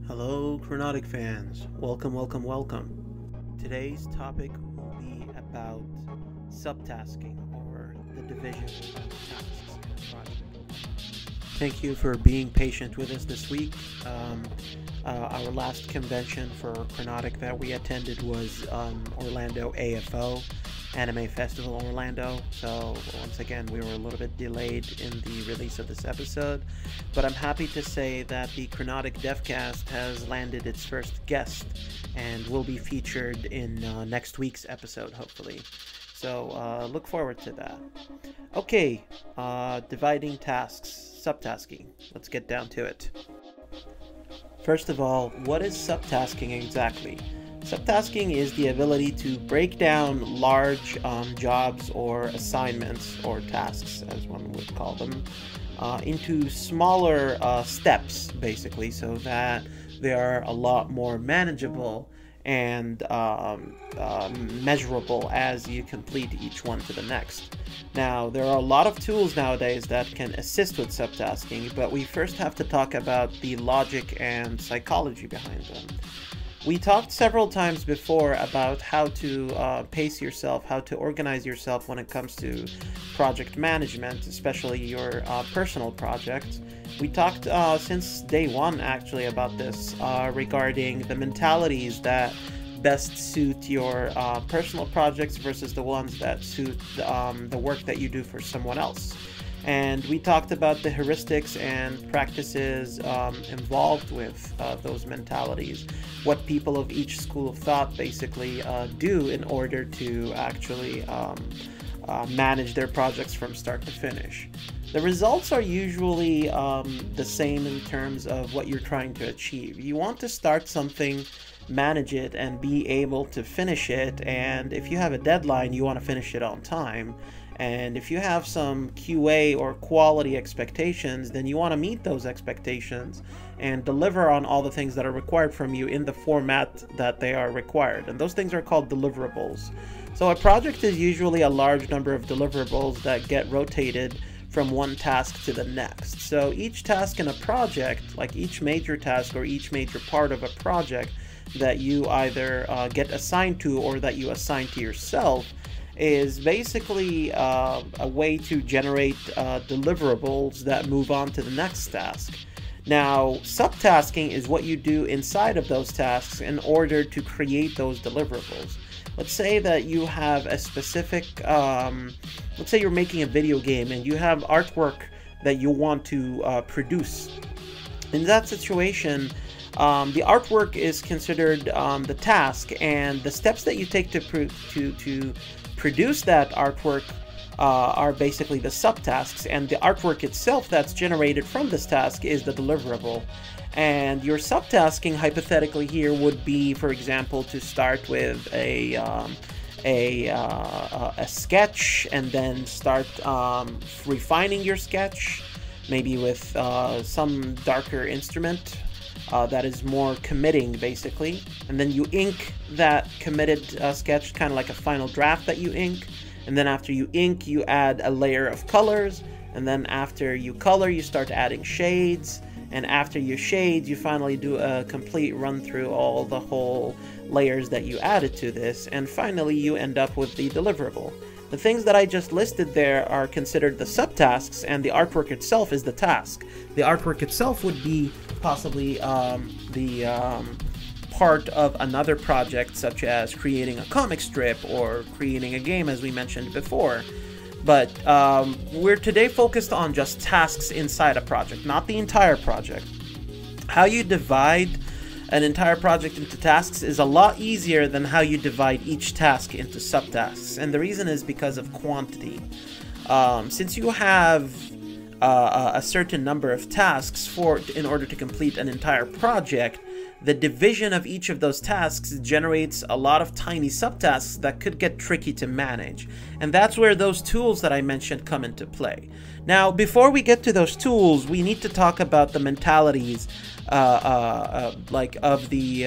Hello, Kronotiq fans. Welcome. Today's topic will be about subtasking, or the division of tasks in a project. Thank you for being patient with us this week. Our last convention for Kronotiq that we attended was Orlando AFO, Anime Festival Orlando. So once again, we were a little bit delayed in the release of this episode, but I'm happy to say that the Kronotiq DevCast has landed its first guest and will be featured in next week's episode, hopefully. So look forward to that. Okay, dividing tasks, subtasking. Let's get down to it. First of all, what is subtasking exactly? Subtasking is the ability to break down large jobs or assignments, or tasks as one would call them, into smaller steps, basically, so that they are a lot more manageable and measurable as you complete each one to the next. Now, there are a lot of tools nowadays that can assist with subtasking, but we first have to talk about the logic and psychology behind them. We talked several times before about how to pace yourself, how to organize yourself when it comes to project management, especially your personal projects. We talked since day one, actually, about this regarding the mentalities that best suit your personal projects versus the ones that suit the work that you do for someone else. And we talked about the heuristics and practices involved with those mentalities, what people of each school of thought basically do in order to actually manage their projects from start to finish. The results are usually the same in terms of what you're trying to achieve. You want to start something, manage it, and be able to finish it, and if you have a deadline, you want to finish it on time. And if you have some QA or quality expectations, then you want to meet those expectations and deliver on all the things that are required from you in the format that they are required. And those things are called deliverables. So a project is usually a large number of deliverables that get rotated from one task to the next. So each task in a project, like each major task or each major part of a project that you either get assigned to or that you assign to yourself, is basically a way to generate deliverables that move on to the next task. Now, subtasking is what you do inside of those tasks in order to create those deliverables. Let's say that you have a specific, let's say you're making a video game and you have artwork that you want to produce. In that situation, the artwork is considered the task, and the steps that you take to produce that artwork are basically the subtasks, and the artwork itself that's generated from this task is the deliverable. And your subtasking hypothetically here would be, for example, to start with a sketch and then start refining your sketch, maybe with some darker instrument that is more committing, basically, and then you ink that committed sketch, kind of like a final draft that you ink. And then after you ink, you add a layer of colors, and then after you color, you start adding shades, and after you shade, you finally do a complete run through all the whole layers that you added to this, and finally you end up with the deliverable. The things that I just listed there are considered the subtasks, and the artwork itself is the task. The artwork itself would be possibly the part of another project, such as creating a comic strip or creating a game, as we mentioned before. But we're today focused on just tasks inside a project, not the entire project. How you divide an entire project into tasks is a lot easier than how you divide each task into subtasks, and the reason is because of quantity. Since you have a certain number of tasks in order to complete an entire project, the division of each of those tasks generates a lot of tiny subtasks that could get tricky to manage. And that's where those tools that I mentioned come into play. Now, before we get to those tools, we need to talk about the mentalities like of the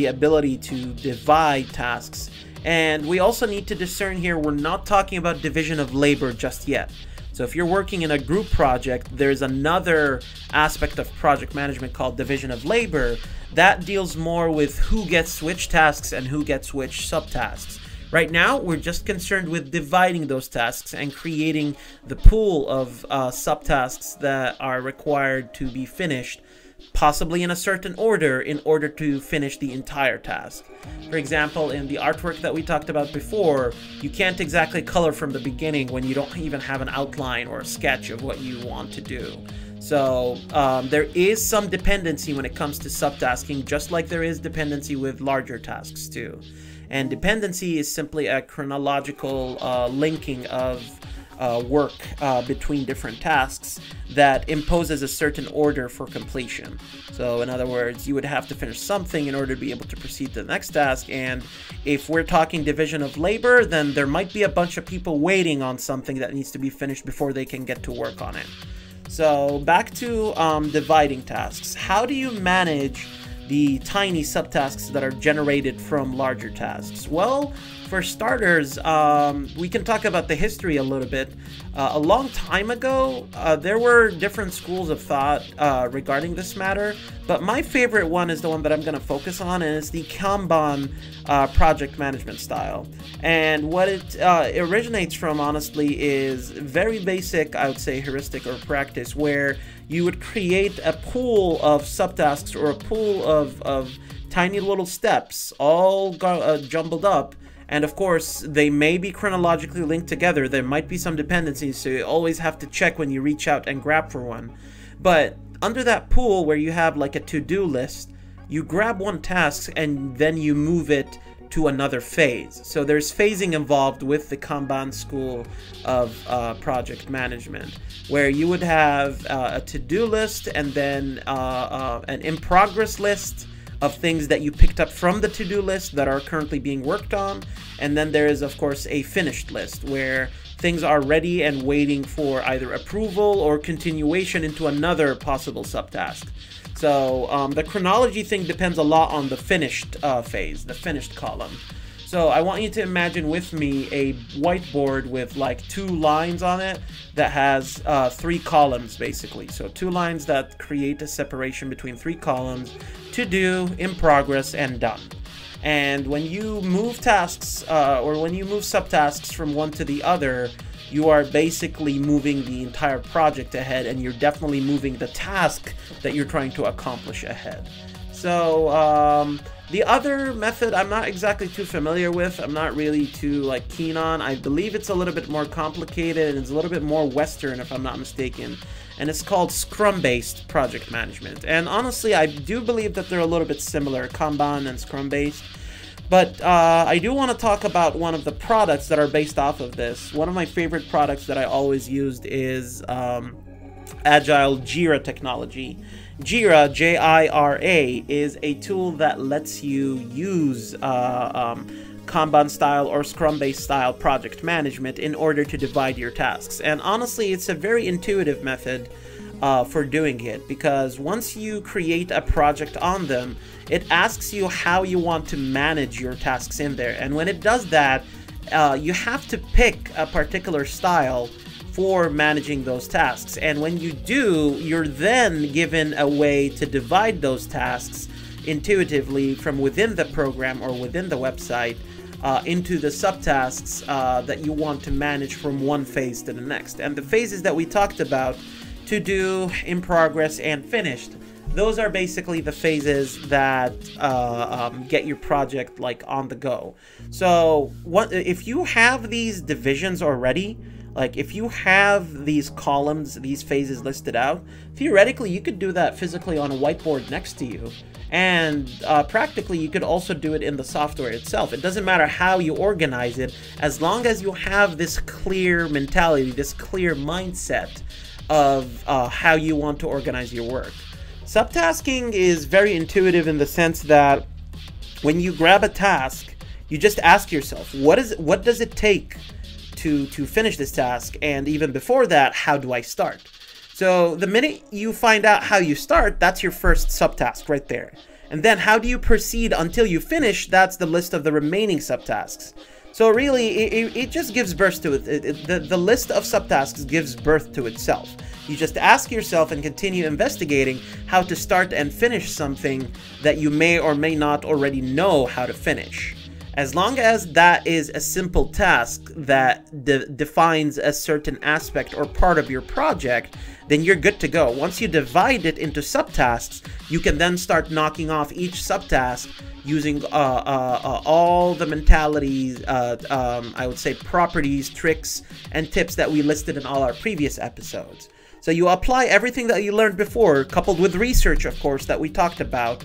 ability to divide tasks. And we also need to discern here, we're not talking about division of labor just yet. So if you're working in a group project, there's another aspect of project management called division of labor that deals more with who gets which tasks and who gets which subtasks. Right now, we're just concerned with dividing those tasks and creating the pool of subtasks that are required to be finished, possibly in a certain order, in order to finish the entire task. For example, in the artwork that we talked about before, you can't exactly color from the beginning when you don't even have an outline or a sketch of what you want to do. So there is some dependency when it comes to subtasking, just like there is dependency with larger tasks too. And dependency is simply a chronological linking of work between different tasks that imposes a certain order for completion. So in other words, you would have to finish something in order to be able to proceed to the next task. And if we're talking division of labor, then there might be a bunch of people waiting on something that needs to be finished before they can get to work on it. So back to dividing tasks. How do you manage the tiny subtasks that are generated from larger tasks? Well, for starters, we can talk about the history a little bit. A long time ago, there were different schools of thought regarding this matter, but my favorite one is the one that I'm going to focus on, and it's the Kanban project management style. And what it originates from, honestly, is very basic, I would say, heuristic or practice, where you would create a pool of subtasks or a pool of tiny little steps, all jumbled up. And of course, they may be chronologically linked together. There might be some dependencies, so you always have to check when you reach out and grab for one. But under that pool where you have like a to-do list, you grab one task and then you move it to another phase. So there's phasing involved with the Kanban school of project management, where you would have a to-do list and then an in-progress list of things that you picked up from the to-do list that are currently being worked on. And then there is, of course, a finished list where things are ready and waiting for either approval or continuation into another possible subtask. So the chronology thing depends a lot on the finished phase, the finished column. So I want you to imagine with me a whiteboard with like 2 lines on it that has 3 columns basically. So 2 lines that create a separation between 3 columns: to do, in progress, and done. And when you move tasks or when you move subtasks from one to the other, you are basically moving the entire project ahead, and you're definitely moving the task that you're trying to accomplish ahead. So the other method I'm not exactly too familiar with. I'm not really too keen on. I believe it's a little bit more complicated and it's a little bit more Western, if I'm not mistaken. And it's called Scrum-based project management. And honestly, I do believe that they're a little bit similar, Kanban and Scrum-based. But I do want to talk about one of the products that are based off of this. One of my favorite products that I always used is Agile Jira technology. Jira, J-I-R-A, is a tool that lets you use Kanban style or Scrum-based style project management in order to divide your tasks. And honestly, it's a very intuitive method for doing it, because once you create a project on them, it asks you how you want to manage your tasks in there. And when it does that, you have to pick a particular style for managing those tasks. And when you do, you're then given a way to divide those tasks intuitively from within the program or within the website into the subtasks that you want to manage from one phase to the next. And the phases that we talked about, to do, in progress, and finished, those are basically the phases that get your project on the go. So if you have these divisions already, if you have these columns, these phases listed out, theoretically you could do that physically on a whiteboard next to you. And practically you could also do it in the software itself. It doesn't matter how you organize it, as long as you have this clear mentality, this clear mindset of how you want to organize your work. Subtasking is very intuitive in the sense that when you grab a task, you just ask yourself, what does it take to finish this task? And even before that, how do I start? So the minute you find out how you start, that's your first subtask right there. And then how do you proceed until you finish? That's the list of the remaining subtasks. So really, it just gives birth to it. The list of subtasks gives birth to itself. You just ask yourself and continue investigating how to start and finish something that you may or may not already know how to finish. As long as that is a simple task that defines a certain aspect or part of your project, then you're good to go. Once you divide it into subtasks, you can then start knocking off each subtask using all the mentalities, I would say properties, tricks, and tips that we listed in all our previous episodes. So you apply everything that you learned before, coupled with research, of course, that we talked about,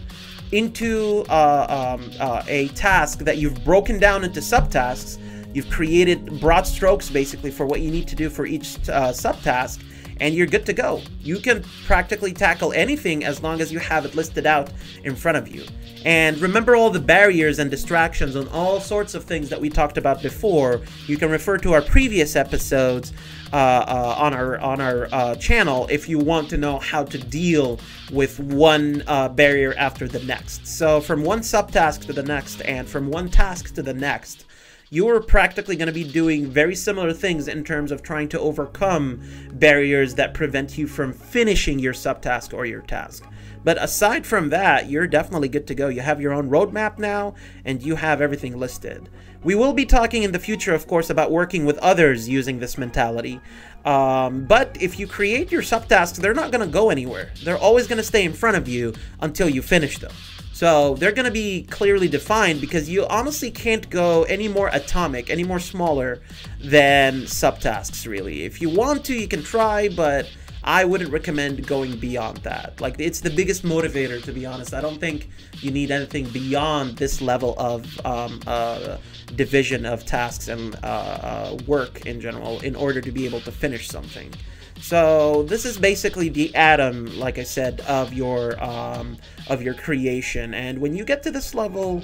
into a task that you've broken down into subtasks. You've created broad strokes, basically, for what you need to do for each subtask, and you're good to go. You can practically tackle anything as long as you have it listed out in front of you. And remember all the barriers and distractions on all sorts of things that we talked about before. You can refer to our previous episodes on our channel if you want to know how to deal with one barrier after the next. So from one subtask to the next and from one task to the next, you're practically going to be doing very similar things in terms of trying to overcome barriers that prevent you from finishing your subtask or your task. But aside from that, you're definitely good to go. You have your own roadmap now, and you have everything listed. We will be talking in the future, of course, about working with others using this mentality. But if you create your subtasks, they're not going to go anywhere. They're always going to stay in front of you until you finish them. So they're going to be clearly defined because you honestly can't go any more atomic, any more smaller than subtasks, really. If you want to, you can try, but I wouldn't recommend going beyond that. Like, it's the biggest motivator, to be honest. I don't think you need anything beyond this level of division of tasks and work in general in order to be able to finish something. So this is basically the atom, like I said, of your creation. And when you get to this level,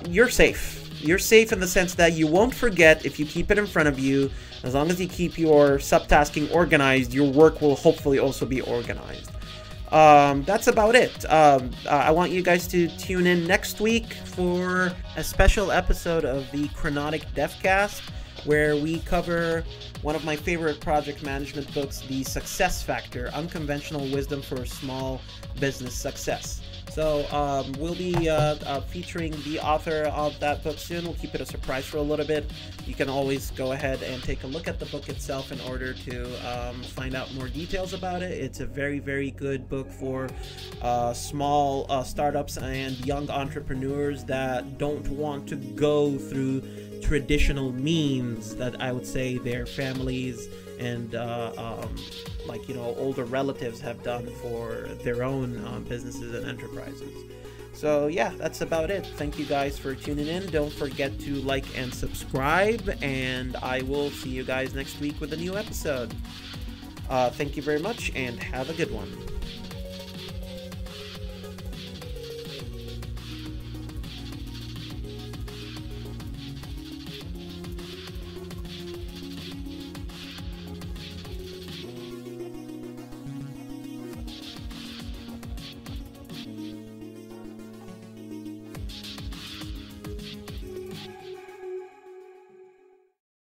you're safe. You're safe in the sense that you won't forget if you keep it in front of you. As long as you keep your subtasking organized, your work will hopefully also be organized. That's about it. I want you guys to tune in next week for a special episode of the Kronotiq DevCast, where we cover one of my favorite project management books, The Success Factor: Unconventional Wisdom for Small Business Success. So we'll be featuring the author of that book soon. We'll keep it a surprise for a little bit. You can always go ahead and take a look at the book itself in order to find out more details about it. It's a very, very good book for small startups and young entrepreneurs that don't want to go through traditional means that I would say their families and older relatives have done for their own businesses and enterprises. So yeah, that's about it. Thank you guys for tuning in. Don't forget to like and subscribe, and I will see you guys next week with a new episode. Thank you very much, and have a good one.